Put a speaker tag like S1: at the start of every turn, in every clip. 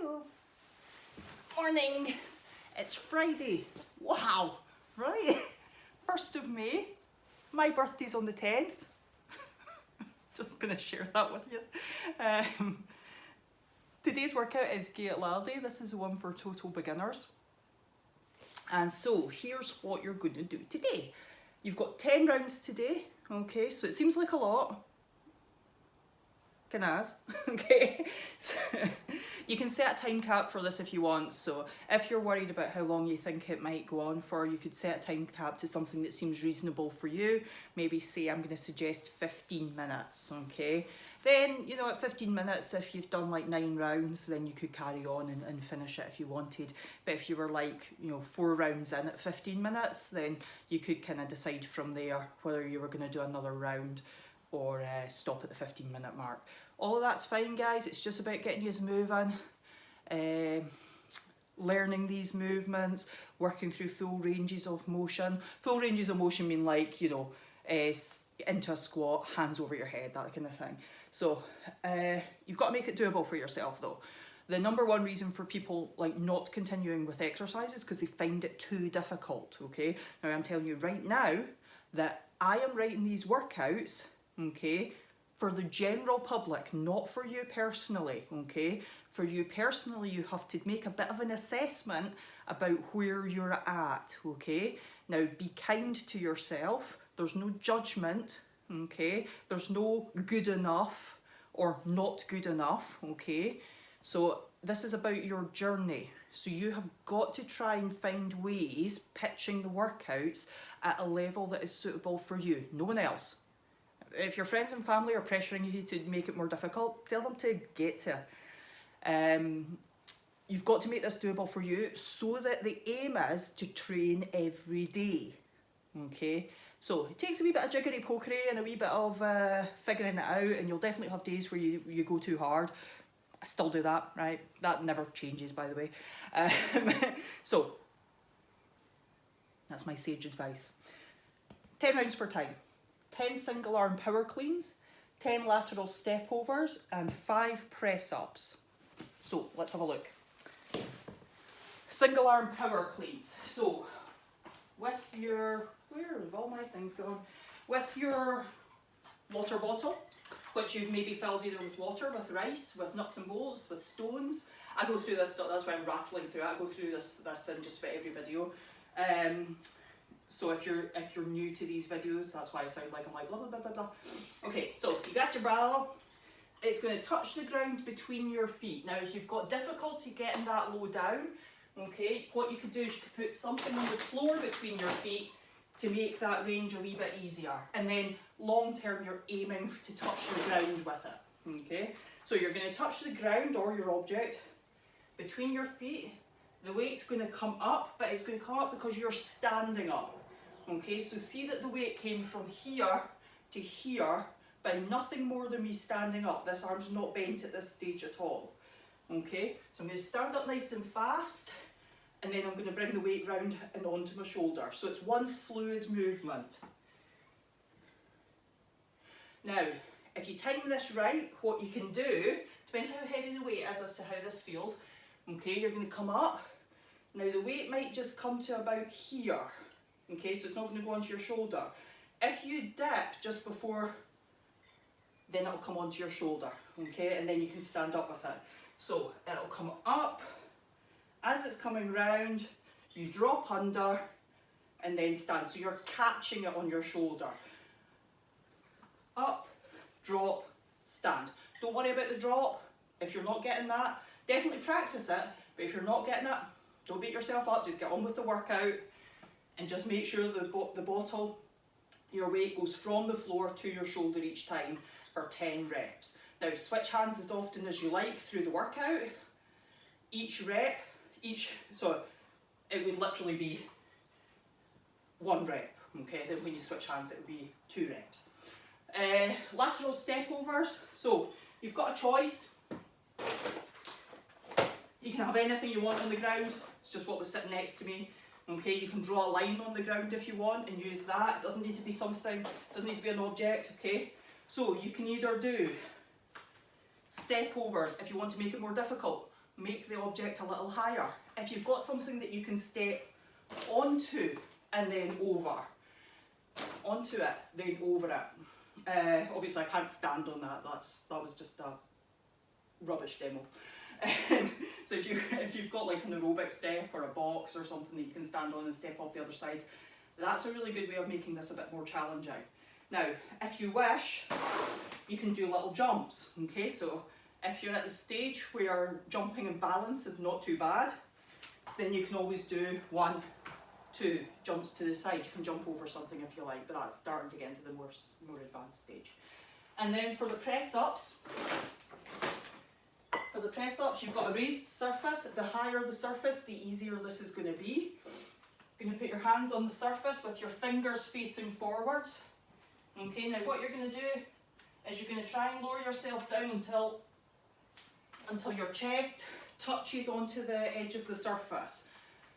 S1: Hello. Morning. It's Friday. Wow. Right. 1st of May. My birthday's on the 10th. Just gonna share that with you. Today's workout is Gay at Laldy. This is the one for total beginners. And so here's what you're going to do today. You've got 10 rounds today. Okay, so it seems like a lot. Canaz. Okay, so you can set a time cap for this if you want. So if you're worried about how long you think it might go on for, you could set a time cap to something that seems reasonable for you. Maybe say I'm going to suggest 15 minutes. Okay, then you know at 15 minutes, if you've done like 9 rounds, then you could carry on and finish it if you wanted. But if you were like 4 rounds in at 15 minutes, then you could kind of decide from there whether you were going to do another round or stop at the 15-minute mark. All of that's fine, guys. It's just about getting you moving, learning these movements, working through full ranges of motion. Full ranges of motion mean like, into a squat, hands over your head, that kind of thing. So you've got to make it doable for yourself though. The number one reason for people like not continuing with exercise is because they find it too difficult, okay? Now I'm telling you right now that I am writing these workouts, okay, for the general public, not for you personally, okay? For you personally, you have to make a bit of an assessment about where you're at, okay? Now, be kind to yourself. There's no judgment, okay? There's no good enough or not good enough, okay? So this is about your journey. So you have got to try and find ways, pitching the workouts at a level that is suitable for you, no one else. If your friends and family are pressuring you to make it more difficult, tell them to get to it. You've got to make this doable for you so that the aim is to train every day. Okay, so it takes a wee bit of jiggery pokery and a wee bit of figuring it out, and you'll definitely have days where you go too hard. I still do that, right? That never changes, by the way. So that's my sage advice. 10 rounds for time. 10 single arm power cleans, 10 lateral step overs, and 5 press ups. So let's have a look. Single arm power cleans. So with your, where have all my things gone? With your water bottle, which you've maybe filled either with water, with rice, with nuts and bolts, with stones. I go through this stuff, that's why I'm rattling through it. I go through this in just about every video. So if you're new to these videos, that's why I sound like I'm like blah blah blah blah blah. Okay, so you got your barrel. It's going to touch the ground between your feet. Now, if you've got difficulty getting that low down, okay, what you could do is you could put something on the floor between your feet to make that range a wee bit easier. And then long term, you're aiming to touch the ground with it. Okay, so you're going to touch the ground or your object between your feet. The weight's going to come up, but it's going to come up because you're standing up. Okay, so see that the weight came from here to here by nothing more than me standing up. This arm's not bent at this stage at all. Okay, so I'm going to stand up nice and fast, and then I'm going to bring the weight round and onto my shoulder. So it's one fluid movement. Now, if you time this right, what you can do, depends how heavy the weight is as to how this feels. Okay, you're going to come up. Now the weight might just come to about here. Okay, so it's not going to go onto your shoulder. If you dip just before, then it'll come onto your shoulder. Okay, and then you can stand up with it. So it'll come up. As it's coming round, you drop under and then stand. So you're catching it on your shoulder. Up, drop, stand. Don't worry about the drop. If you're not getting that, definitely practice it, but if you're not getting it, don't beat yourself up, just get on with the workout and just make sure the bottle, your weight goes from the floor to your shoulder each time for 10 reps. Now switch hands as often as you like through the workout. Each rep, so it would literally be 1 rep, okay? Then when you switch hands it would be 2 reps. Lateral step overs, so you've got a choice. You can have anything you want on the ground, it's just what was sitting next to me. Okay, you can draw a line on the ground if you want and use that. It doesn't need to be something, doesn't need to be an object, okay? So you can either do step overs if you want to make it more difficult. make the object a little higher. If you've got something that you can step onto and then over, onto it, then over it. Obviously I can't stand on that, that was just a rubbish demo. So if you've got like an aerobic step or a box or something that you can stand on and step off the other side, that's a really good way of making this a bit more challenging. Now, if you wish, you can do little jumps, okay? So if you're at the stage where jumping and balance is not too bad, then you can always do 1, 2 jumps to the side. You can jump over something if you like, but that's starting to get into the more advanced stage. And then for the press-ups, you've got a raised surface. The higher the surface, the easier this is going to be. You're going to put your hands on the surface with your fingers facing forwards. Okay, now what you're going to do is you're going to try and lower yourself down until your chest touches onto the edge of the surface.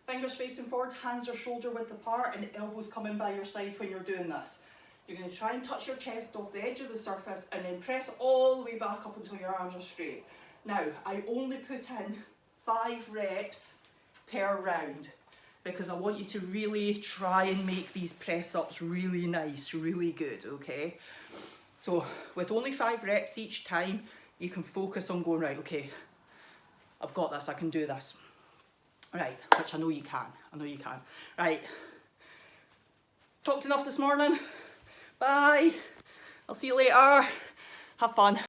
S1: Fingers facing forward, hands are shoulder width apart, and elbows coming by your side when you're doing this. You're going to try and touch your chest off the edge of the surface and then press all the way back up until your arms are straight. Now, I only put in 5 reps per round because I want you to really try and make these press-ups really nice, really good, okay? So with only 5 reps each time, you can focus on going, right, okay, I've got this, I can do this. Right, which I know you can, Right, talked enough this morning. Bye, I'll see you later. Have fun.